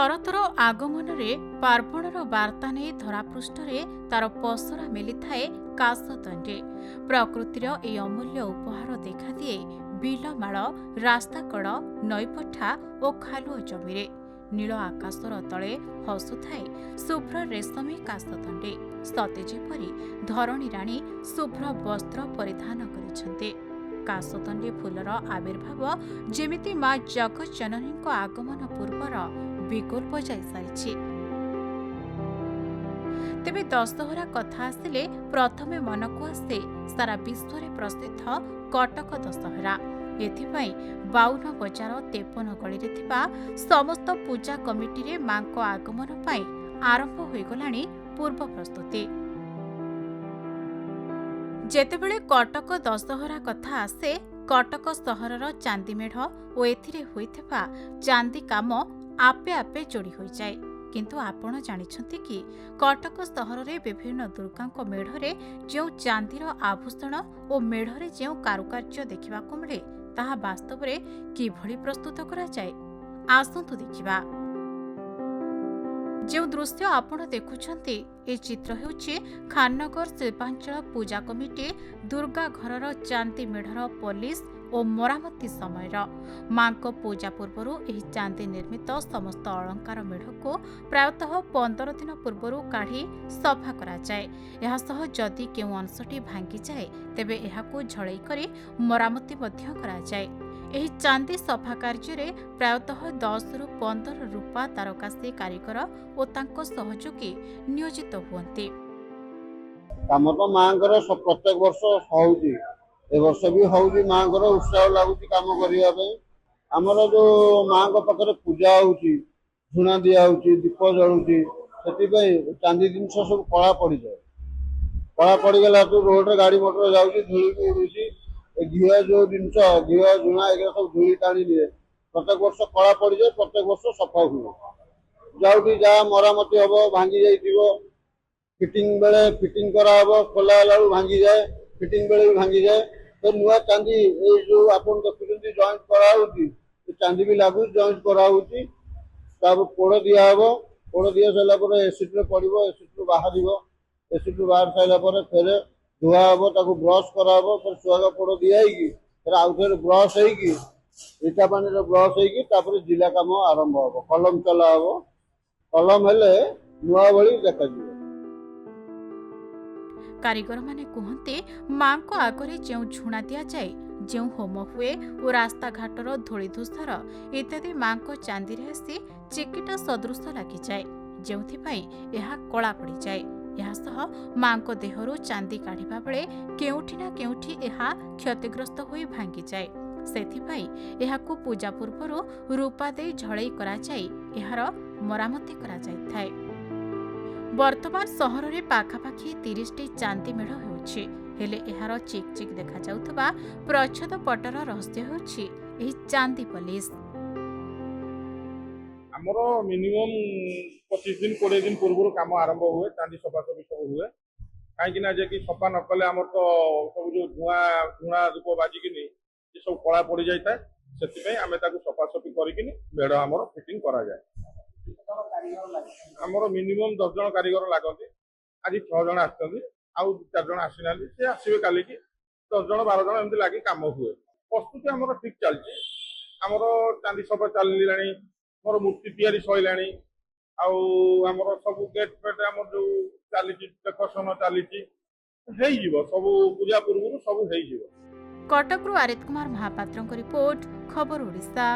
शरतर आगमन में पार्वणर वार्ता नहीं धरापृष्ठरे तार पसरा मिली काशतंडे प्रकृतिर ए अमूल्य उपहार देखा दिए बिलमाल रास्ताकड़ नईपठा और खालुआ जमीरे नील आकाशर तले हसुए शुभ्र रेशमी काशतंडे सते जेपरी धरणी राणी शुभ्र वस्त्र परिधान करिसेंते। काशतंडे फूलर आविर्भाव जेमिति माँ जगत जननी आगमन पूर्वर बिगुल बजाई सारी। तेबे दशहरा कथा आसिले प्रथमे मन को आसे सारा विश्व में प्रसिद्ध कटक दशहरा। एथिपाई 52 बजार 53 गली रे थिबा समस्त पूजा कमिटी रे मां को आगमन पाई आरंभ होई गलानी पूर्व प्रस्तुति। जेतेबेले कटक दशहरा कथा आसे कटक सहरर चांदी मेढ़ और एथिरे होइथिबा चांदी काम आपे आपे जोड़ी हो जाए। किंतु आपण जानिछंती कि कटक सहर रे विभिन्न दुर्गांक मेढ़रे जो चांदीर आभूषण और मेढ़रे जो कारुकार्य देखिबाकु मिले ताहा वास्तव रे किभଳି प्रस्तुत करा जाए आसंतु देखिबा। जो दृश्य आपण देखुछंती ए चित्र हेउछि खाननगर शिल्पांचल पूजा कमिटी दुर्गा घरर चांदी मेढ़र पॉलिश और मरामती समय मां को पूजा पूर्वर एही चांदी निर्मित समस्त अलंकार मेढ़ को प्रायतः 15 दिन पूर्वर काढ़ी सफा करा जाए। यह सह जदि केउ अंशटी भांगी जाए तेबे एहाकू झळई करी मरामती मध्य करा जाए। एही चांदी सफा कार्य रे प्रायतः 10 रु 15 रूपा तारकासी कारीगर और तांको सहयोगी नियोजित हुअन्ति। काम तो मांगर प्रत्येक वर्ष होउची ए वर्ष भी होउची मांगर उत्साह लागुची काम करिया पे। हमर जो मां को पाखरे पूजा होउची झुना दिया होउची दीप जळुची सेति पे चांदी जिंस सब कळा पड़ी जाए। कळा पड़ी गेला तो रोड रे गाड़ी मोटर जाउची धूली भी उडुची ए घिया जो जिंस घिया झुना एगरा सब धूली टाणी निए प्रत्येक वर्ष कळा पड़ी जाए प्रत्येक वर्ष सफा हुए जाउटी जा मरामती हबो भांगी जाइतिबो फिटिंग बेले फिटिंग करा हबो खोला लाउ भांगी जाए फिटिंग बेले भी भांगी जाए तो नुआ चांदी ए जो आपन देखुछंती जॉइंट करा होउची चांदी भी लागू जॉइंट करा होउची तब पोड़ दिया हबो पोड़ दिया सला पर एसिड रे पड़िबो एसिड रो बाहरिबो एसिड रो बाहर साइला पर फेर धुआ हबो ताको ब्रश करा हबो फिर सुआगा पोड़ दिया हैकी फिर आउथर ब्रश हैकी इटा पानी रे ब्रश हैकी तापर जिला काम आरंभ हबो कलम चला हबो कलम हेले नुआ भली देखा जिवो। कारीगर माने कहते मां को आगरे जो झुणा दिया जाए जो होम हुए और रास्ता घाटर धूली धूसर इत्यादि मां को चांदी रे आसी चिकिटा सदृश लगी जाए जो कला पड़ी जाए। यह सह मां को देहरु चांदी काढ़िबा बेले केउठी ना केउठी एहा क्षतिग्रस्त होई भांगी जाए। सेथिपाई एहाकू पूजा पूर्वर रूपा दे झळई करा जाए एहार मरामती करा जाय थाए। वर्तमान सहर रे पाखापाखी 30 टी चांदी मेढ़ होउछि हेले एहार चिक चिक देखा जाउथबा प्रच्छद पटर रहस्य होउछि एही चांदी पॉलिश। हमरो मिनिमम 25 दिन 20 दिन पूर्व काम आरंभ हुए चांदी सफा सफी सब हुए कहीं ना जे कि सफा न कले हमर तो सब जो धुआ धूप बाजिकिनी ये सब कला पड़ जाए से आम सफा सफी करिकिनी मेढ़ हमर फिटिंग करा जाए। हमर मिनिमम 10 जन कारीगर लागନ୍ତି आज 6 जन आछथि आउ 4 जन आसी नाली से आसीबे काली की 10 जन 12 जन एमती लागी काम हुए प्रस्तुति हमर ठीक चलछि। हमर चांदी सफा चलिलानी मोर मूर्ति तैयारी सइलानी आउ हमर सब गेट पेट हमर जो चलिछि डेकोरेशन चलिछि हेई जीवो सब पूजा पूर्व सब हेई जीवो। कटकरू आरित कुमार महापात्रଙ୍କ रिपोर्ट खबर ओडिशा।